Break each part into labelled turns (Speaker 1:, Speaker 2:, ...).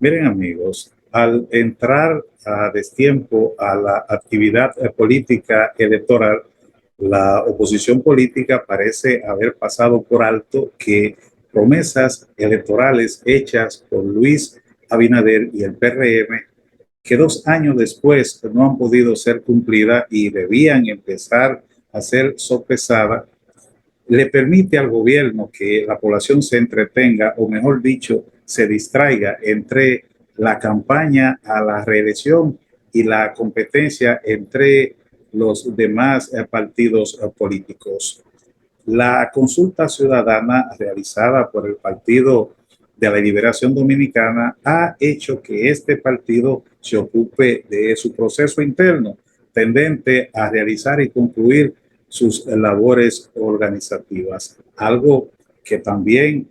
Speaker 1: Miren amigos, al entrar a destiempo a la actividad política electoral, la oposición política parece haber pasado por alto que promesas electorales hechas por Luis Abinader y el PRM, que 2 años después no han podido ser cumplidas y debían empezar a ser sopesadas, le permite al gobierno que la población se entretenga, o mejor dicho, se distraiga entre la campaña a la reelección y la competencia entre los demás partidos políticos. La consulta ciudadana realizada por el Partido de la Liberación Dominicana ha hecho que este partido se ocupe de su proceso interno, tendente a realizar y concluir sus labores organizativas. Algo que también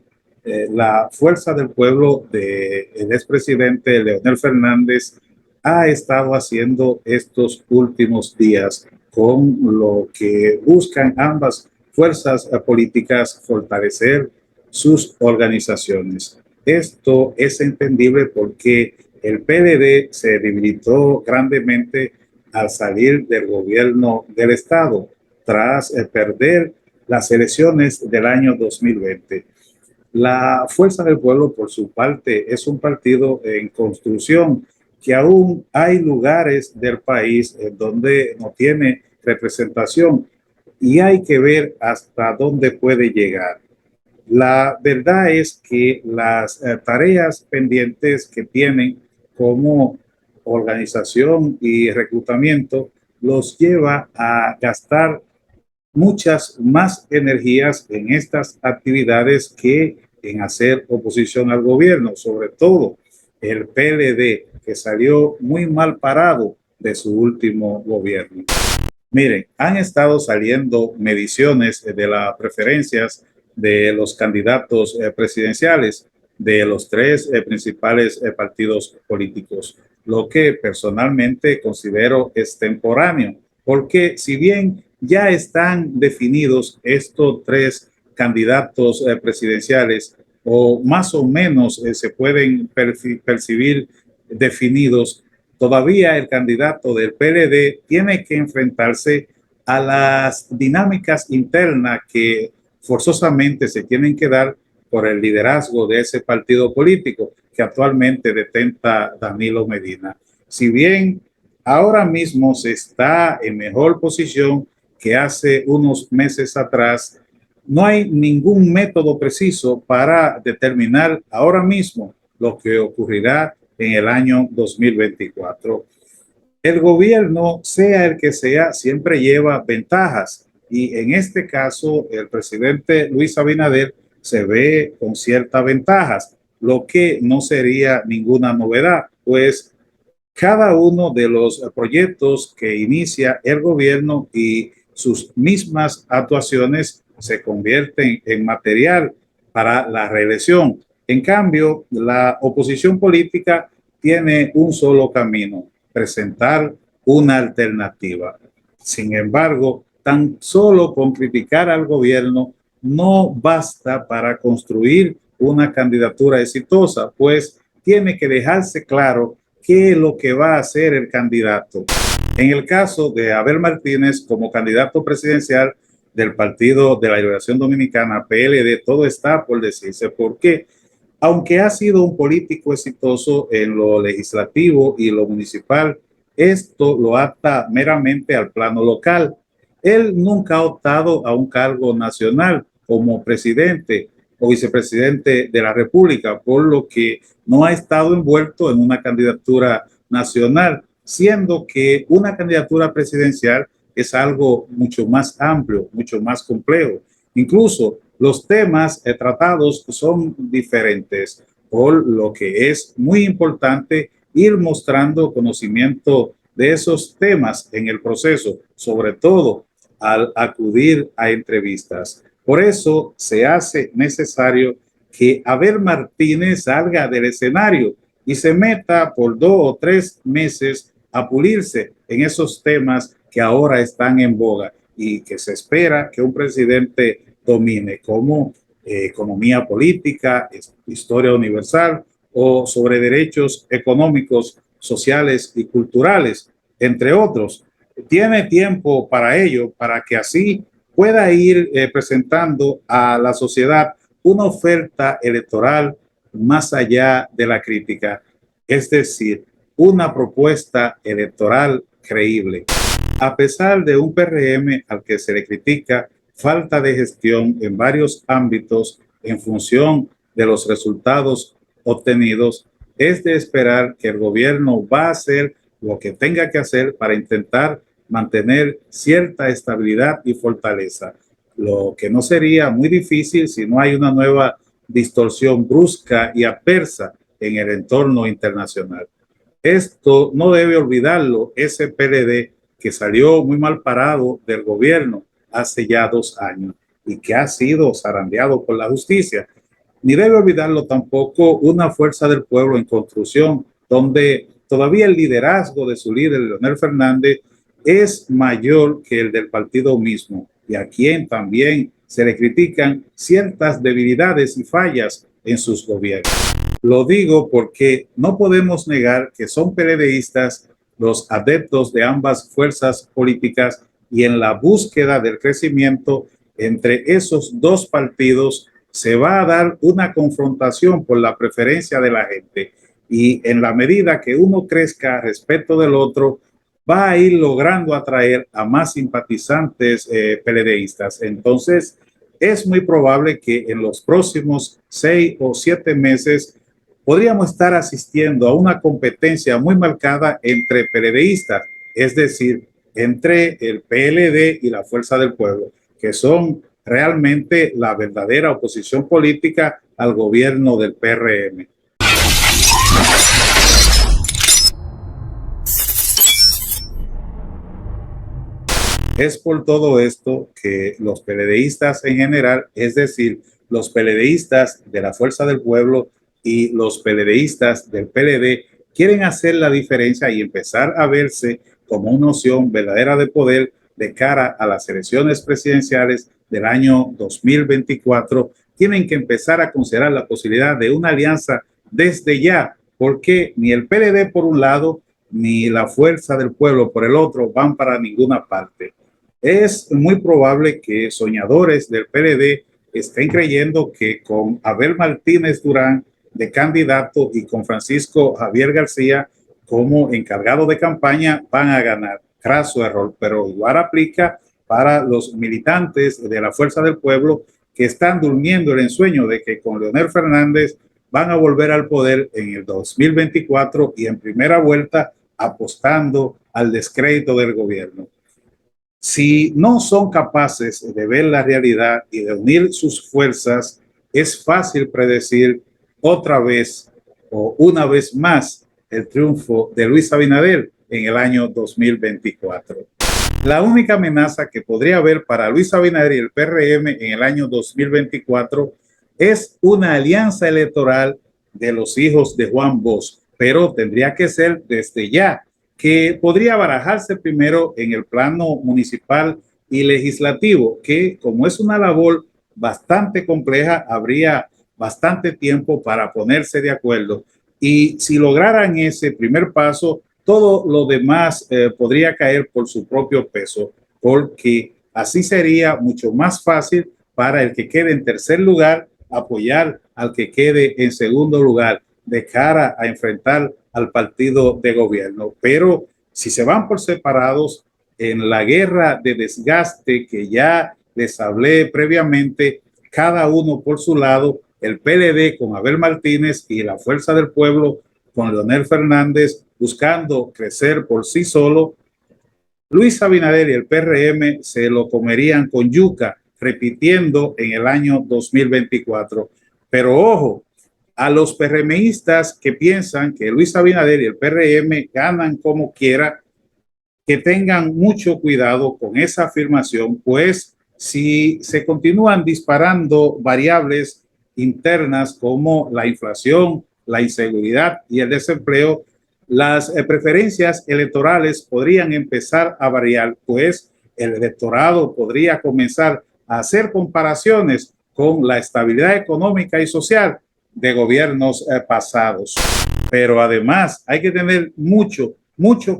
Speaker 1: la Fuerza del Pueblo del expresidente Leonel Fernández ha estado haciendo estos últimos días, con lo que buscan ambas fuerzas políticas fortalecer sus organizaciones. Esto es entendible porque el PLD se debilitó grandemente al salir del gobierno del Estado tras perder las elecciones del año 2020. La Fuerza del Pueblo, por su parte, es un partido en construcción, que aún hay lugares del país en donde no tiene representación y hay que ver hasta dónde puede llegar. La verdad es que las tareas pendientes que tienen como organización y reclutamiento los lleva a gastar muchas más energías en estas actividades que en hacer oposición al gobierno, sobre todo el PLD, que salió muy mal parado de su último gobierno. Miren, han estado saliendo mediciones de las preferencias de los candidatos presidenciales de los tres principales partidos políticos, lo que personalmente considero extemporáneo, porque si bien ya están definidos estos tres candidatos presidenciales, o más o menos se pueden percibir definidos, todavía el candidato del PLD tiene que enfrentarse a las dinámicas internas que forzosamente se tienen que dar por el liderazgo de ese partido político que actualmente detenta Danilo Medina. Si bien ahora mismo se está en mejor posición que hace unos meses atrás, no hay ningún método preciso para determinar ahora mismo lo que ocurrirá en el año 2024. El gobierno, sea el que sea, siempre lleva ventajas, y en este caso el presidente Luis Abinader se ve con ciertas ventajas, lo que no sería ninguna novedad, pues cada uno de los proyectos que inicia el gobierno y sus mismas actuaciones se convierten en material para la reelección. En cambio, la oposición política tiene un solo camino: presentar una alternativa. Sin embargo, tan solo con criticar al gobierno no basta para construir una candidatura exitosa, pues tiene que dejarse claro qué es lo que va a hacer el candidato. En el caso de Abel Martínez como candidato presidencial del Partido de la Liberación Dominicana, PLD, todo está por decirse, porque aunque ha sido un político exitoso en lo legislativo y lo municipal, esto lo ata meramente al plano local. Él nunca ha optado a un cargo nacional como presidente o vicepresidente de la República, por lo que no ha estado envuelto en una candidatura nacional, siendo que una candidatura presidencial es algo mucho más amplio, mucho más complejo. Incluso los temas tratados son diferentes, por lo que es muy importante ir mostrando conocimiento de esos temas en el proceso, sobre todo al acudir a entrevistas. Por eso se hace necesario que Abel Martínez salga del escenario y se meta por 2 o 3 meses a pulirse en esos temas que ahora están en boga y que se espera que un presidente domine, como economía política, historia universal o sobre derechos económicos, sociales y culturales, entre otros. Tiene tiempo para ello, para que así pueda ir presentando a la sociedad una oferta electoral más allá de la crítica, es decir, una propuesta electoral creíble. A pesar de un PRM al que se le critica falta de gestión en varios ámbitos en función de los resultados obtenidos, es de esperar que el gobierno va a hacer lo que tenga que hacer para intentar mantener cierta estabilidad y fortaleza, lo que no sería muy difícil si no hay una nueva distorsión brusca y adversa en el entorno internacional. Esto no debe olvidarlo ese PLD que salió muy mal parado del gobierno hace ya 2 años y que ha sido zarandeado por la justicia. Ni debe olvidarlo tampoco una fuerza del pueblo en construcción, donde todavía el liderazgo de su líder, Leonel Fernández, es mayor que el del partido mismo y a quien también se le critican ciertas debilidades y fallas en sus gobiernos. Lo digo porque no podemos negar que son PLDistas los adeptos de ambas fuerzas políticas y en la búsqueda del crecimiento entre esos dos partidos se va a dar una confrontación por la preferencia de la gente y en la medida que uno crezca respecto del otro va a ir logrando atraer a más simpatizantes PLDistas. Entonces es muy probable que en los próximos 6 o 7 meses podríamos estar asistiendo a una competencia muy marcada entre PLDistas, es decir, entre el PLD y la Fuerza del Pueblo, que son realmente la verdadera oposición política al gobierno del PRM. Es por todo esto que los PLDistas en general, es decir, los PLDistas de la Fuerza del Pueblo y los PLDistas del PLD, quieren hacer la diferencia y empezar a verse como una opción verdadera de poder de cara a las elecciones presidenciales del año 2024. Tienen que empezar a considerar la posibilidad de una alianza desde ya, porque ni el PLD por un lado, ni la Fuerza del Pueblo por el otro van para ninguna parte. Es muy probable que soñadores del PLD estén creyendo que con Abel Martínez Durán de candidato y con Francisco Javier García como encargado de campaña van a ganar. Craso error, pero igual aplica para los militantes de la Fuerza del Pueblo que están durmiendo el ensueño de que con Leonel Fernández van a volver al poder en el 2024 y en primera vuelta apostando al descrédito del gobierno. Si no son capaces de ver la realidad y de unir sus fuerzas, es fácil predecir otra vez o una vez más el triunfo de Luis Abinader en el año 2024. La única amenaza que podría haber para Luis Abinader y el PRM en el año 2024 es una alianza electoral de los hijos de Juan Bosch, pero tendría que ser desde ya, que podría barajarse primero en el plano municipal y legislativo, que como es una labor bastante compleja, habría bastante tiempo para ponerse de acuerdo. Y si lograran ese primer paso, todo lo demás podría caer por su propio peso, porque así sería mucho más fácil para el que quede en tercer lugar apoyar al que quede en segundo lugar de cara a enfrentar al partido de gobierno. Pero si se van por separados en la guerra de desgaste que ya les hablé previamente, cada uno por su lado, el PLD con Abel Martínez y la Fuerza del Pueblo con Leonel Fernández buscando crecer por sí solo, Luis Abinader y el PRM se lo comerían con yuca, repitiendo en el año 2024. Pero ojo, a los PRMistas que piensan que Luis Abinader y el PRM ganan como quiera, que tengan mucho cuidado con esa afirmación, pues si se continúan disparando variables internas como la inflación, la inseguridad y el desempleo, las preferencias electorales podrían empezar a variar, pues el electorado podría comenzar a hacer comparaciones con la estabilidad económica y social de gobiernos pasados. Pero además hay que tener mucho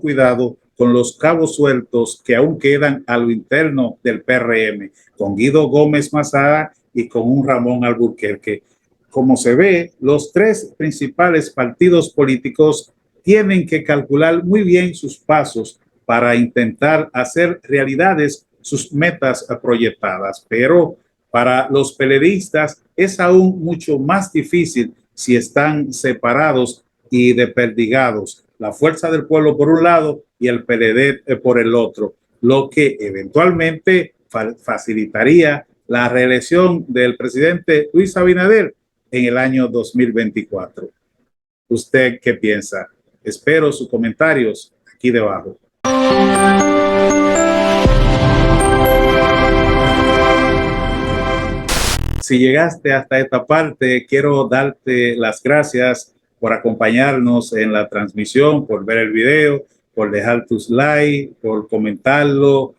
Speaker 1: cuidado con los cabos sueltos que aún quedan a lo interno del PRM, con Guido Gómez Mazara y con un Ramón Alburquerque. Como se ve, los tres principales partidos políticos tienen que calcular muy bien sus pasos para intentar hacer realidades sus metas proyectadas, pero para los PLDistas es aún mucho más difícil si están separados y desperdigados, la Fuerza del Pueblo por un lado y el PLD por el otro, lo que eventualmente facilitaría la reelección del presidente Luis Abinader en el año 2024. ¿Usted qué piensa? Espero sus comentarios aquí debajo. Si llegaste hasta esta parte, quiero darte las gracias por acompañarnos en la transmisión, por ver el video, por dejar tus likes, por comentarlo,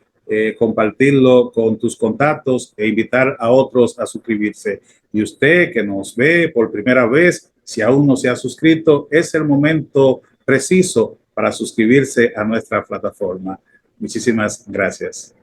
Speaker 1: compartirlo con tus contactos e invitar a otros a suscribirse. Y usted que nos ve por primera vez, si aún no se ha suscrito, es el momento preciso para suscribirse a nuestra plataforma. Muchísimas gracias.